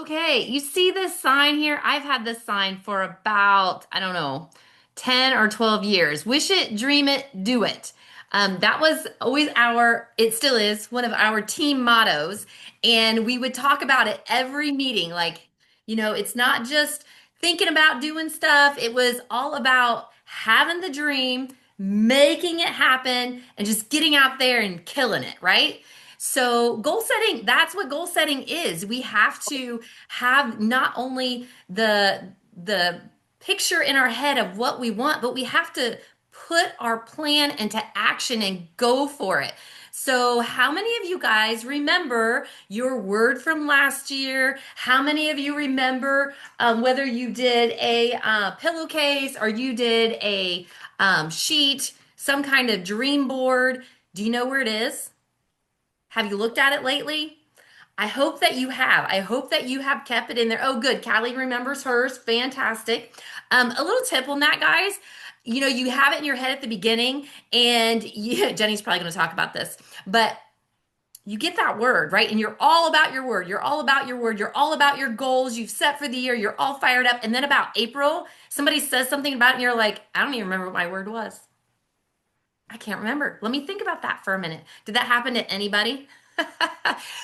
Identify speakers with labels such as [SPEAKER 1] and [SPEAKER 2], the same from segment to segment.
[SPEAKER 1] Okay, you see this sign here? I've had this sign for about, I don't know, 10 or 12 years. Wish it, dream it, do it. That was always it still is one of our team mottos. And we would talk about it every meeting. It's not just thinking about doing stuff, it was all about having the dream, making it happen, and just getting out there and killing it, right? So, goal setting, that's what goal setting is. We have to have not only the picture in our head of what we want, but we have to put our plan into action and go for it. So, how many of you guys remember your word from last year? How many of you remember whether you did a pillowcase or you did a sheet, some kind of dream board? Do you know where it is? Have you looked at it lately? I hope that you have. I hope that you have kept it in there. Oh, good. Callie remembers hers. Fantastic. A little tip on that, guys. You have it in your head at the beginning, and Jenny's probably going to talk about this, but you get that word, right? And you're all about your word. You're all about your word. You're all about your goals you've set for the year. You're all fired up. And then about April, somebody says something about it, and you're like, I don't even remember what my word was. I can't remember. Let me think about that for a minute. Did that happen to anybody?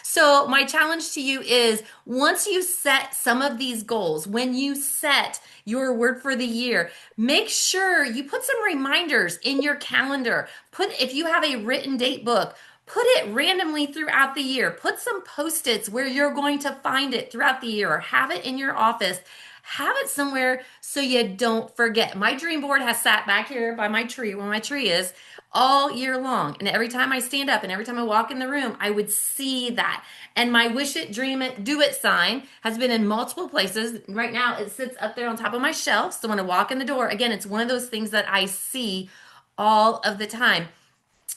[SPEAKER 1] So, my challenge to you is once you set some of these goals, when you set your word for the year, make sure you put some reminders in your calendar. If you have a written date book, put it randomly throughout the year. Put some post-its where you're going to find it throughout the year or have it in your office. Have it somewhere so you don't forget. My dream board has sat back here by my tree where my tree is all year long. And every time I stand up and every time I walk in the room, I would see that. And my wish it, dream it, do it sign has been in multiple places. Right now, it sits up there on top of my shelf. So when I walk in the door, again, it's one of those things that I see all of the time.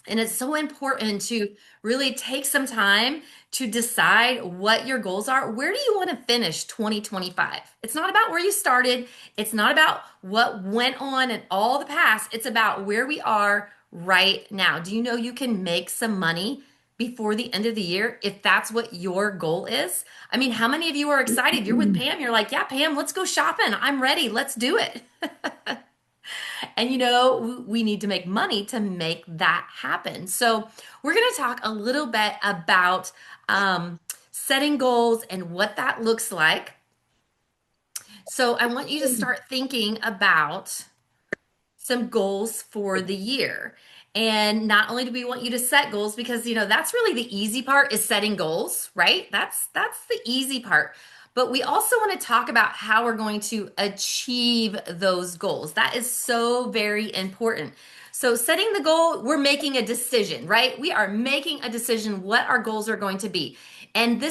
[SPEAKER 1] And it's so important to really take some time to decide what your goals are. Where do you want to finish 2025? It's not about where you started, it's not about what went on in all the past. It's about where we are right now. Do you know you can make some money before the end of the year if that's what your goal is? I mean, how many of you are excited? You're with Pam, you're like, yeah, Pam, let's go shopping. I'm ready. Let's do it. And we need to make money to make that happen. So, we're going to talk a little bit about setting goals and what that looks like. So, I want you to start thinking about some goals for the year. And not only do we want you to set goals because that's really the easy part is setting goals, right? That's the easy part. But we also want to talk about how we're going to achieve those goals. That is so very important. So setting the goal, we're making a decision, right? We are making a decision what our goals are going to be. And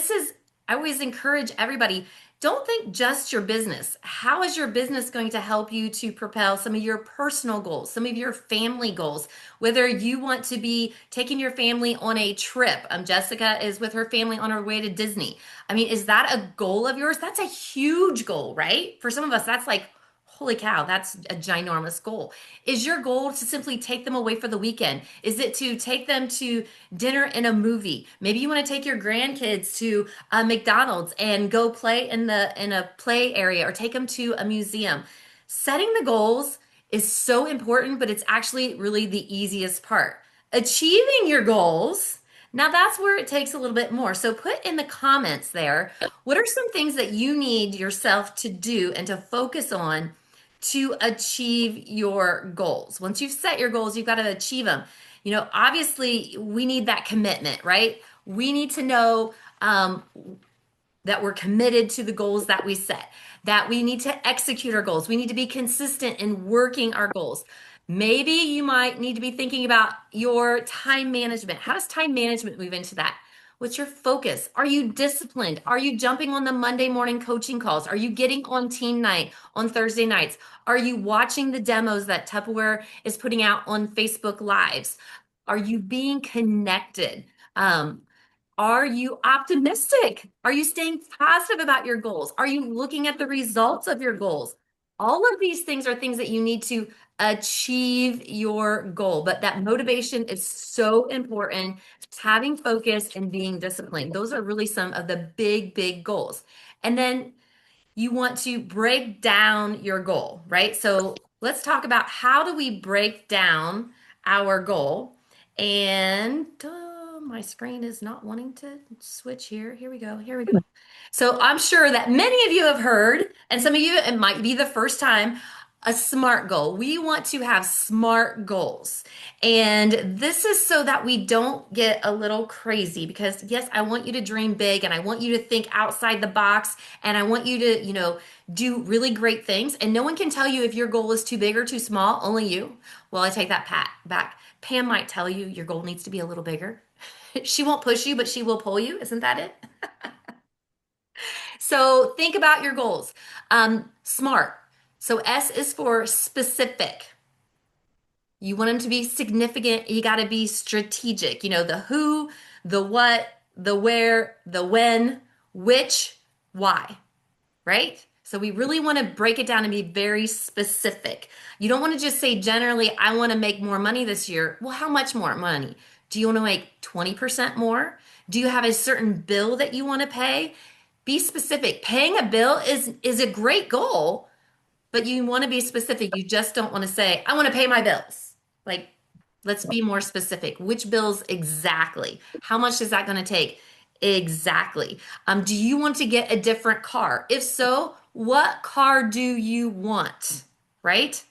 [SPEAKER 1] I always encourage everybody, don't think just your business. How is your business going to help you to propel some of your personal goals, some of your family goals? Whether you want to be taking your family on a trip. Jessica is with her family on her way to Disney. I mean, is that a goal of yours? That's a huge goal, right? For some of us, that's like, holy cow, that's a ginormous goal. Is your goal to simply take them away for the weekend? Is it to take them to dinner in a movie? Maybe you want to take your grandkids to McDonald's and go play in a play area or take them to a museum. Setting the goals is so important, but it's actually really the easiest part. Achieving your goals, now that's where it takes a little bit more. So put in the comments there, what are some things that you need yourself to do and to focus on to achieve your goals? Once you've set your goals, you've got to achieve them. Obviously, we need that commitment, right? We need to know that we're committed to the goals that we set, that we need to execute our goals. We need to be consistent in working our goals. Maybe you might need to be thinking about your time management. How does time management move into that? What's your focus? Are you disciplined? Are you jumping on the Monday morning coaching calls? Are you getting on team night on Thursday nights? Are you watching the demos that Tupperware is putting out on Facebook Lives? Are you being connected? Are you optimistic? Are you staying positive about your goals? Are you looking at the results of your goals? All of these things are things that you need to achieve your goal. But that motivation is so important. Having focus and being disciplined. Those are really some of the big, big goals. And then you want to break down your goal, right? So let's talk about how do we break down our goal. And my screen is not wanting to switch here. Here we go. Here we go. So I'm sure that many of you have heard, and some of you, it might be the first time, a SMART goal. We want to have SMART goals. And this is so that we don't get a little crazy because, yes, I want you to dream big and I want you to think outside the box and I want you to, do really great things. And no one can tell you if your goal is too big or too small, only you. Well, I take that back. Pam might tell you your goal needs to be a little bigger. She won't push you, but she will pull you. Isn't that it? So think about your goals. SMART. So S is for specific. You want them to be significant. You got to be strategic. The who, the what, the where, the when, which, why, right? So we really want to break it down and be very specific. You don't want to just say generally, I want to make more money this year. Well, how much more money? Do you want to make 20% more? Do you have a certain bill that you want to pay? Be specific. Paying a bill is a great goal, but you want to be specific. You just don't want to say, I want to pay my bills. Like, let's be more specific. Which bills exactly? How much is that going to take? Exactly. Do you want to get a different car? If so, what car do you want? Right?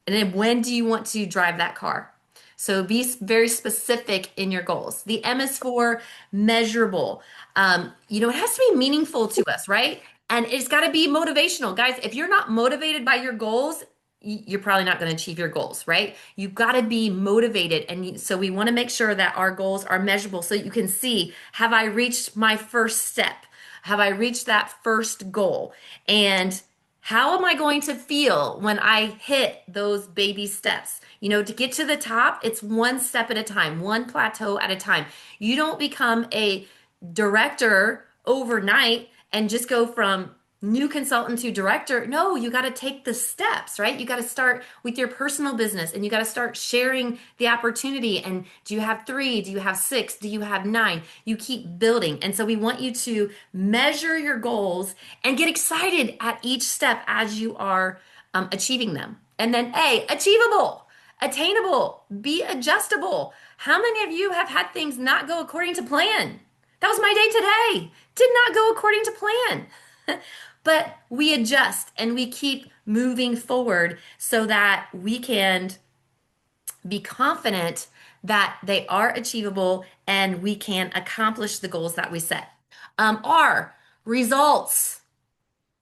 [SPEAKER 1] And then when do you want to drive that car? So be very specific in your goals. The M is for measurable. It has to be meaningful to us, right? And it's got to be motivational. Guys, if you're not motivated by your goals, you're probably not going to achieve your goals, right? You've got to be motivated. And so we want to make sure that our goals are measurable so you can see, have I reached my first step? Have I reached that first goal? And how am I going to feel when I hit those baby steps? To get to the top, it's one step at a time, one plateau at a time. You don't become a director overnight and just go from new consultant to director. No, you got to take the steps, right? You got to start with your personal business and you got to start sharing the opportunity. And do you have 3? Do you have 6? Do you have 9? You keep building. And so we want you to measure your goals and get excited at each step as you are achieving them. And then A, achievable, attainable, be adjustable. How many of you have had things not go according to plan? That was my day today. Did not go according to plan. But we adjust and we keep moving forward so that we can be confident that they are achievable and we can accomplish the goals that we set. R, results.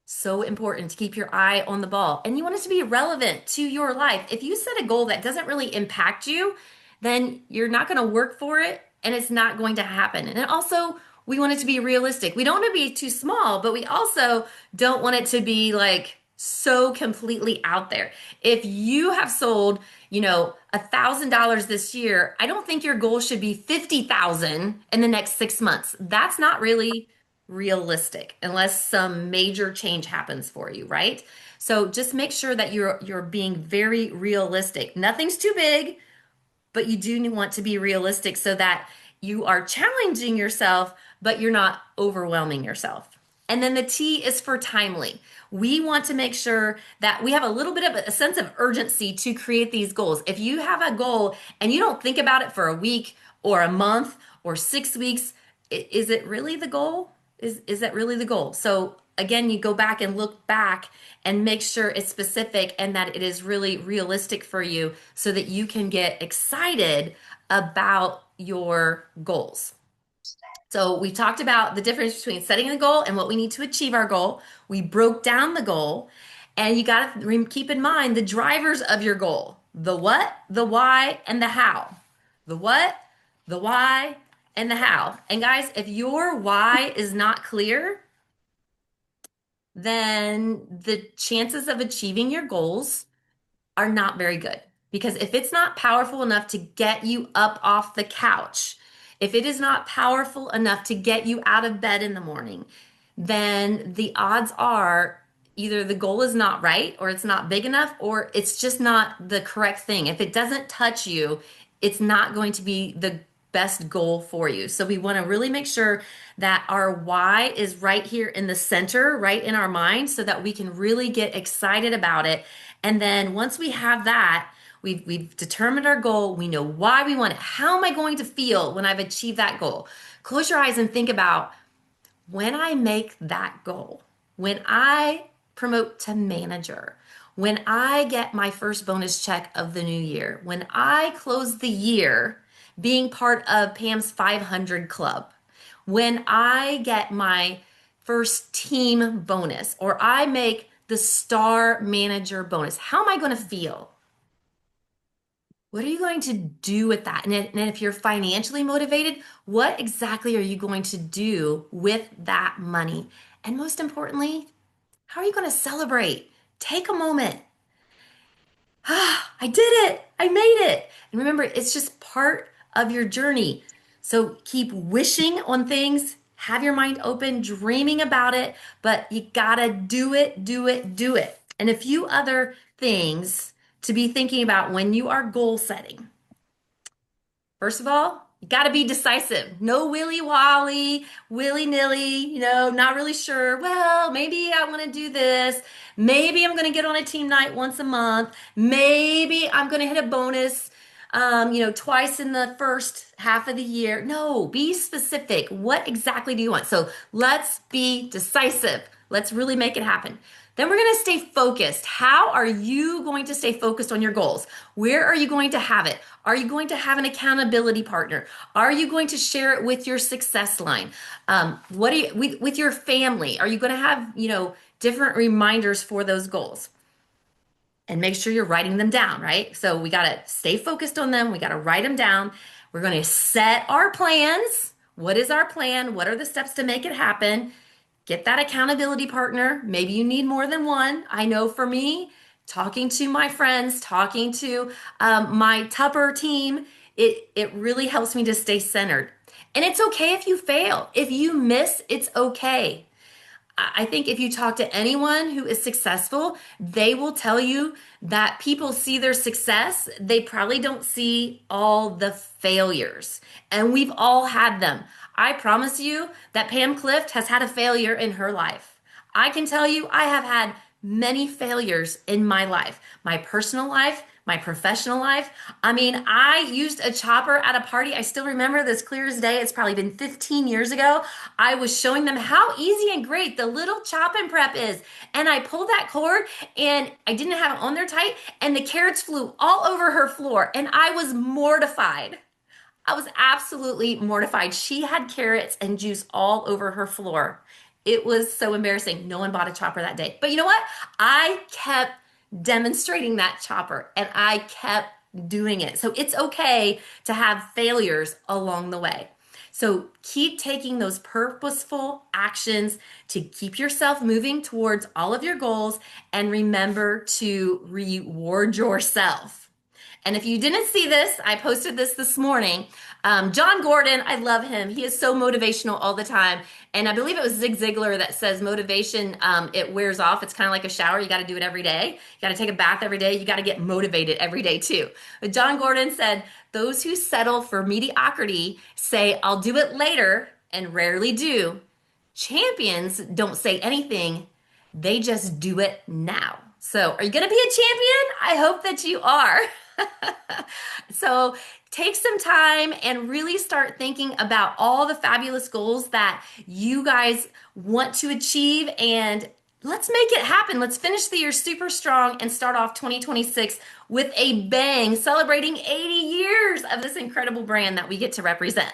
[SPEAKER 1] So important to keep your eye on the ball. And you want it to be relevant to your life. If you set a goal that doesn't really impact you, then you're not going to work for it and it's not going to happen. And also, we want it to be realistic. We don't want to be too small, but we also don't want it to be like so completely out there. If you have sold, $1,000 this year, I don't think your goal should be 50,000 in the next 6 months. That's not really realistic unless some major change happens for you, right? So just make sure that you're being very realistic. Nothing's too big, but you do want to be realistic so that you are challenging yourself, but you're not overwhelming yourself. And then the T is for timely. We want to make sure that we have a little bit of a sense of urgency to create these goals. If you have a goal and you don't think about it for a week or a month or 6 weeks, is it really the goal? Is that really the goal? So again, you go back and look back and make sure it's specific and that it is really realistic for you so that you can get excited about your goals. So we talked about the difference between setting the goal and what we need to achieve our goal. We broke down the goal, and you got to keep in mind the drivers of your goal: the what, the why, and the how. The what, the why, and the how. And guys, if your why is not clear, then the chances of achieving your goals are not very good. Because if it's not powerful enough to get you up off the couch, if it is not powerful enough to get you out of bed in the morning, then the odds are either the goal is not right, or it's not big enough, or it's just not the correct thing. If it doesn't touch you, it's not going to be best goal for you. So we want to really make sure that our why is right here in the center, right in our mind, so that we can really get excited about it. And then once we have that, we've determined our goal, we know why we want it. How am I going to feel when I've achieved that goal? Close your eyes and think about when I make that goal, when I promote to manager, when I get my first bonus check of the new year, when I close the year being part of Pam's 500 club, when I get my first team bonus, or I make the star manager bonus, how am I going to feel? What are you going to do with that? And if you're financially motivated, what exactly are you going to do with that money? And most importantly, how are you going to celebrate? Take a moment. Ah, I did it. I made it. And remember, it's just part of your journey. So keep wishing on things, have your mind open, dreaming about it, but you gotta do it, do it, do it. And a few other things to be thinking about when you are goal setting. First of all, you got to be decisive. No willy wally, willy nilly, not really sure. Well, maybe I want to do this. Maybe I'm going to get on a team night once a month. Maybe I'm going to hit a bonus, twice in the first half of the year. No, be specific. What exactly do you want? So let's be decisive. Let's really make it happen. Then we're going to stay focused. How are you going to stay focused on your goals? Where are you going to have it? Are you going to have an accountability partner? Are you going to share it with your success line? What are you with your family? Are you going to have, different reminders for those goals? And make sure you're writing them down, right? So we got to stay focused on them. We got to write them down. We're going to set our plans. What is our plan? What are the steps to make it happen? Get that accountability partner. Maybe you need more than one. I know for me, talking to my friends, talking to my Tupper team, it really helps me to stay centered. And it's okay if you fail. If you miss, it's okay. I think if you talk to anyone who is successful, they will tell you that people see their success. They probably don't see all the failures. And we've all had them. I promise you that Pam Clift has had a failure in her life. I can tell you I have had many failures in my life, my personal life, my professional life. I mean, I used a chopper at a party. I still remember this clear as day. It's probably been 15 years ago. I was showing them how easy and great the little chop and prep is. And I pulled that cord and I didn't have it on there tight, and the carrots flew all over her floor. And I was mortified. I was absolutely mortified. She had carrots and juice all over her floor. It was so embarrassing. No one bought a chopper that day. But you know what? I kept demonstrating that chopper and I kept doing it. So it's okay to have failures along the way. So keep taking those purposeful actions to keep yourself moving towards all of your goals, and remember to reward yourself. And if you didn't see this, I posted this morning. John Gordon, I love him. He is so motivational all the time. And I believe it was Zig Ziglar that says motivation, it wears off. It's kind of like a shower. You got to do it every day. You got to take a bath every day. You got to get motivated every day too. But John Gordon said, those who settle for mediocrity say, I'll do it later, and rarely do. Champions don't say anything. They just do it now. So are you going to be a champion? I hope that you are. So take some time and really start thinking about all the fabulous goals that you guys want to achieve, and let's make it happen. Let's finish the year super strong and start off 2026 with a bang, celebrating 80 years of this incredible brand that we get to represent.